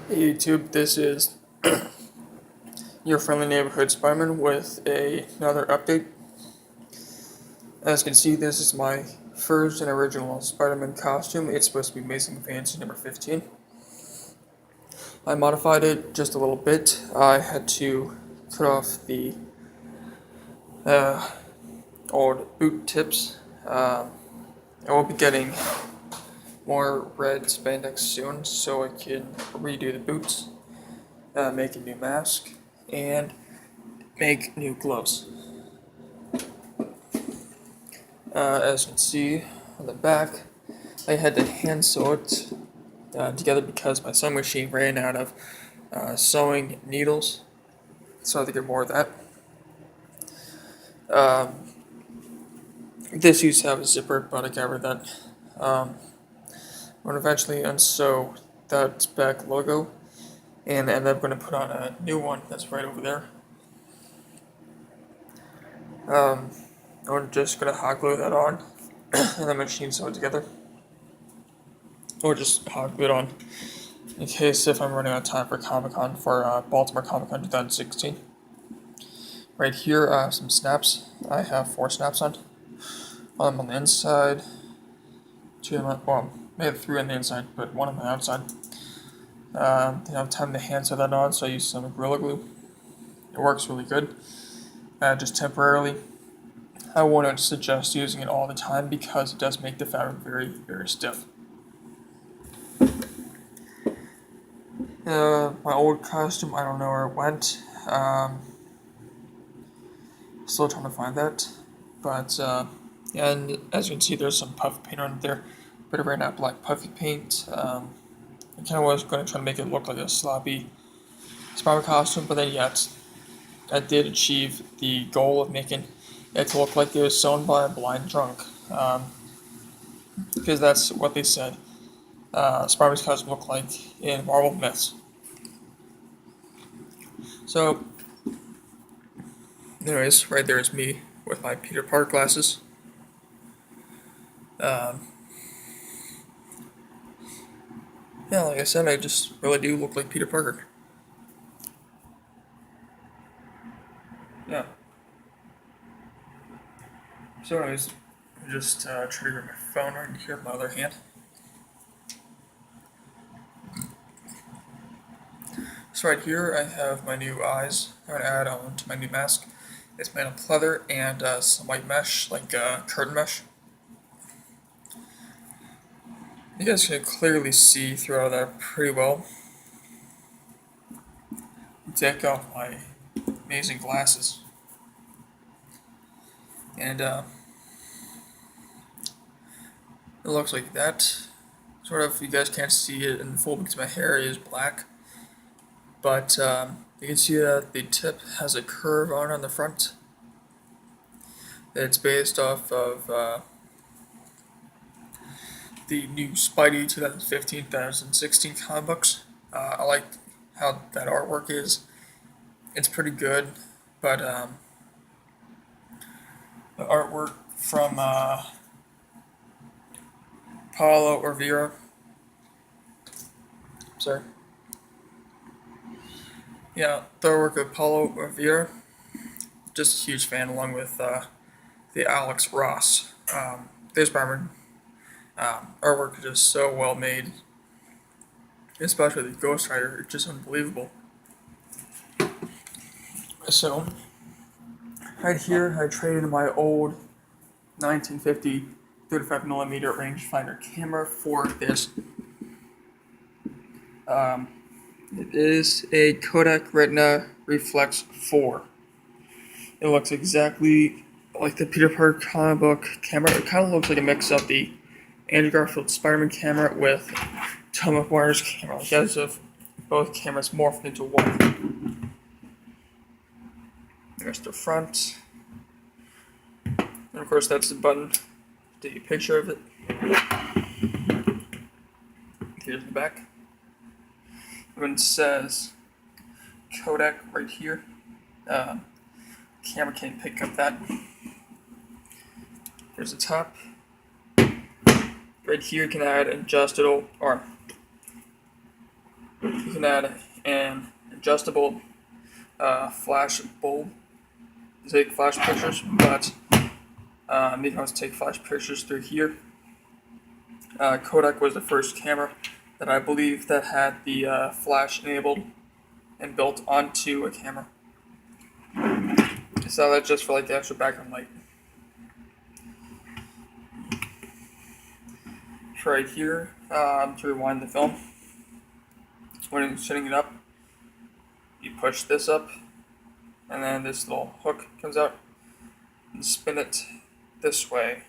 Hey YouTube, this is your friendly neighborhood Spider-Man with another update. As you can see, this is my first and original Spider-Man costume. It's supposed to be Amazing Fancy number 15. I modified it just a little bit. I had to cut off the uh, old boot tips. I will be getting more red spandex soon so I can redo the boots, make a new mask, and make new gloves. As you can see on the back, I had to hand sew it together because my sewing machine ran out of sewing needles, so I had to get more of that. Um, this used to have a zipper, but I got rid of that. I'm going to eventually unsew that back logo, and I'm going to put on a new one that's right over there. I'm just going to hot glue that on, and the machine sew it together. Or just hot glue it on in case if I'm running out of time for Comic-Con, for Baltimore Comic-Con 2016. Right here, I have some snaps. I have 4 snaps on. One on the inside, 2 on the, well, maybe 3 on the inside, but 1 on the outside. Didn't have time to hand sew that on, so I used some Gorilla Glue. It works really good, just temporarily. I wouldn't suggest using it all the time because it does make the fabric very, very stiff. My old costume, I don't know where it went. Still trying to find that. But, yeah, and as you can see, there's some puffy paint on there. But it ran out black puffy paint. I kind of was going to try to make it look like a sloppy Spider costume, but then, yeah, I did achieve the goal of making it to look like it was sewn by a blind drunk. Because that's what they said Spider-Man's costume looked like in Marvel Myths. So, anyways, right there is me with my Peter Parker glasses. Yeah, like I said, I just really do look like Peter Parker. Yeah. So, anyways, I just try to grab my phone right here with my other hand. So right here, I have my new eyes. I'm going to add on to my new mask. It's made of leather and some white mesh, like curtain mesh. You guys can clearly see through that pretty well. Take off my amazing glasses. And it looks like that. Sort of, you guys can't see it in full because my hair is black. But you can see that the tip has a curve on the front. It's based off of the new Spidey 2015-2016 comic books. I like how that artwork is. It's pretty good, but the artwork from Paulo Rivera. Sorry. Yeah, the artwork of Paulo Rivera. Just a huge fan, along with the Alex Ross. This Spider-Man artwork is just so well made, especially the Ghost Rider. It's just unbelievable. So, right here, I traded my old 1950 35mm rangefinder camera for this. It is a Kodak Retina Reflex 4. It looks exactly like the Peter Parker comic book camera. It kind of looks like a mix of the Andrew Garfield Spider-Man camera with Tom McGuire's camera, like as if both cameras morphed into one. There's the front. And of course, that's the button. Take a picture of it. Here's the back. And it says Kodak right here. Camera can't pick up that. Here's the top. Right here you can add adjustable, or You can add an adjustable flash bulb to take flash pictures, but you can also take flash pictures through here. Kodak was the first camera that I believe that had the flash enabled and built onto a camera. So that's just for like the extra background light. Right here, to rewind the film. When you're setting it up, you push this up, and then this little hook comes out, and spin it this way.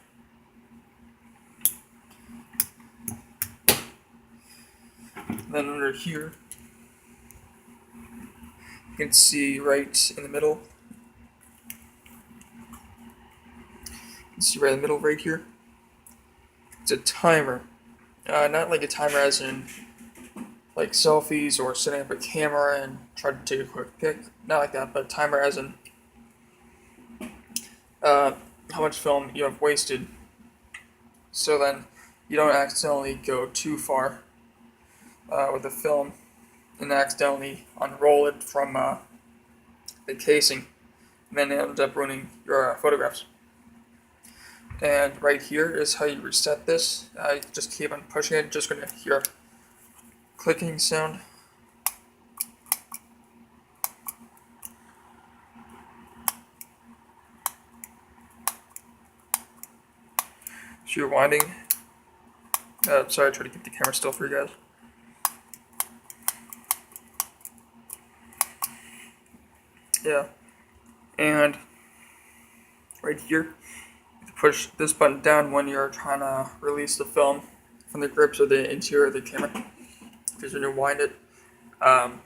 And then under here, you can see right in the middle. You can see right in the middle, right here. It's a timer. Not like a timer as in like selfies or setting up a camera and try to take a quick pic. Not like that, but a timer as in how much film you have wasted. So then you don't accidentally go too far with the film and accidentally unroll it from the casing, and then it ends up ruining your photographs. And right here is how you reset this. You just keep on pushing it. Just going to hear a clicking sound. So you're winding. Sorry, I tried to keep the camera still for you guys. Yeah. And right here, you push this button down when you're trying to release the film from the grips or the interior of the camera. Because when you wind it, and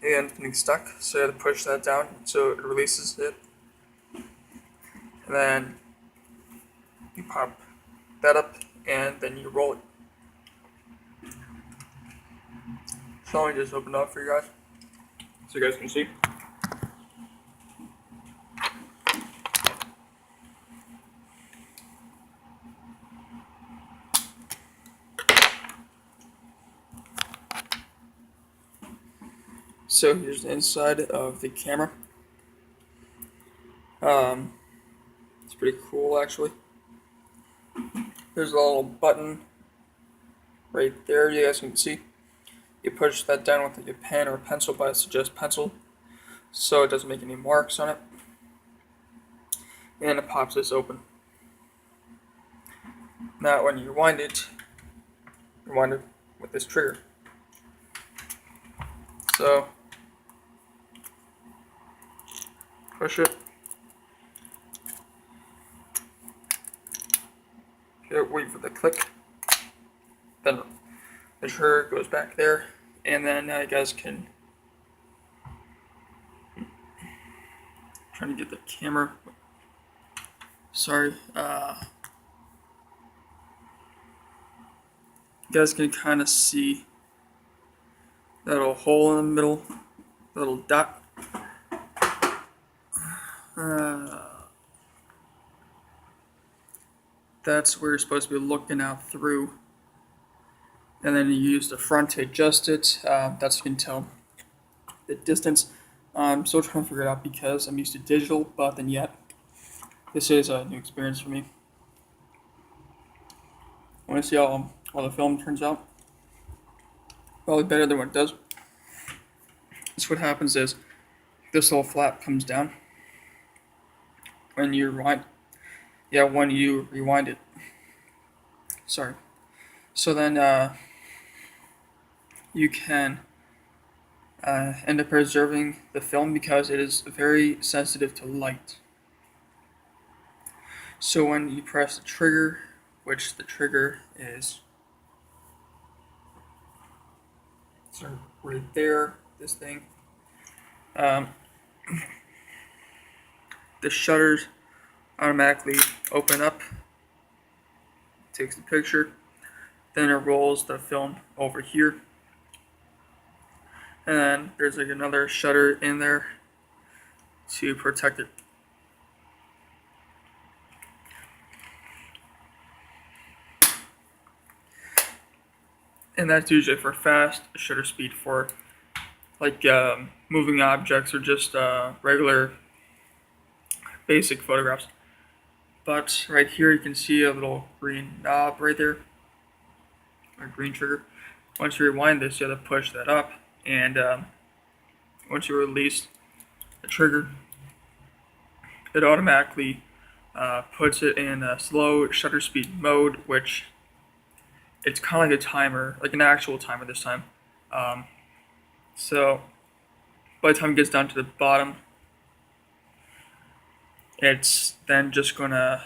it's getting stuck, so you have to push that down so it releases it. And then you pop that up, and then you roll it. So let me just open it up for you guys, so you guys can see. So here's the inside of the camera. It's pretty cool actually. There's a little button right there, you guys can see. You push that down with like a pen or a pencil, but I suggest pencil, so it doesn't make any marks on it. And it pops this open. Now when you rewind it with this trigger. So push it. Wait for the click. Then the trigger goes back there, and then now you guys can trying to get the camera. Sorry. You guys can kind of see that little hole in the middle, the little dot. That's where you're supposed to be looking out through. And then you use the front to adjust it. That's you can tell the distance. I'm still trying to figure it out because I'm used to digital, but then yet this is a new experience for me. I want to see how the film turns out. Probably better than what it does. So what happens is this little flap comes down when you rewind. Yeah, when you rewind it. Sorry. So then you can end up preserving the film because it is very sensitive to light. So when you press the trigger, which the trigger is right there, this thing, the shutters automatically open up, takes the picture, then it rolls the film over here, and then there's like another shutter in there to protect it. and that's usually for fast shutter speed for like moving objects or just regular basic photographs. But right here you can see a little green knob right there, a green trigger. Once you rewind this, you have to push that up, and once you release the trigger, it automatically puts it in a slow shutter speed mode, which it's kind of like a timer, like an actual timer this time. Um, so by the time it gets down to the bottom, it's then just gonna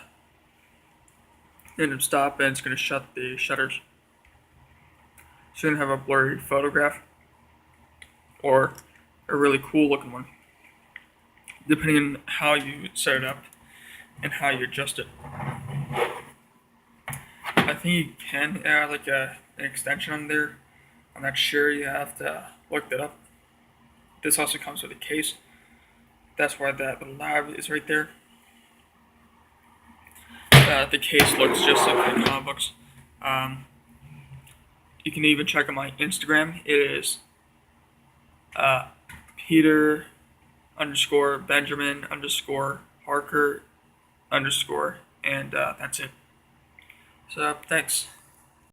end up stopping. It's gonna shut the shutters. So you're gonna have a blurry photograph or a really cool looking one, depending on how you set it up and how you adjust it. I think you can add like an extension on there. I'm not sure. You have to look that up. This also comes with a case. That's why that little knob is right there. The case looks just like the comic books. You can even check on my Instagram. It is Peter _ Benjamin _ Parker _ and that's it. So thanks.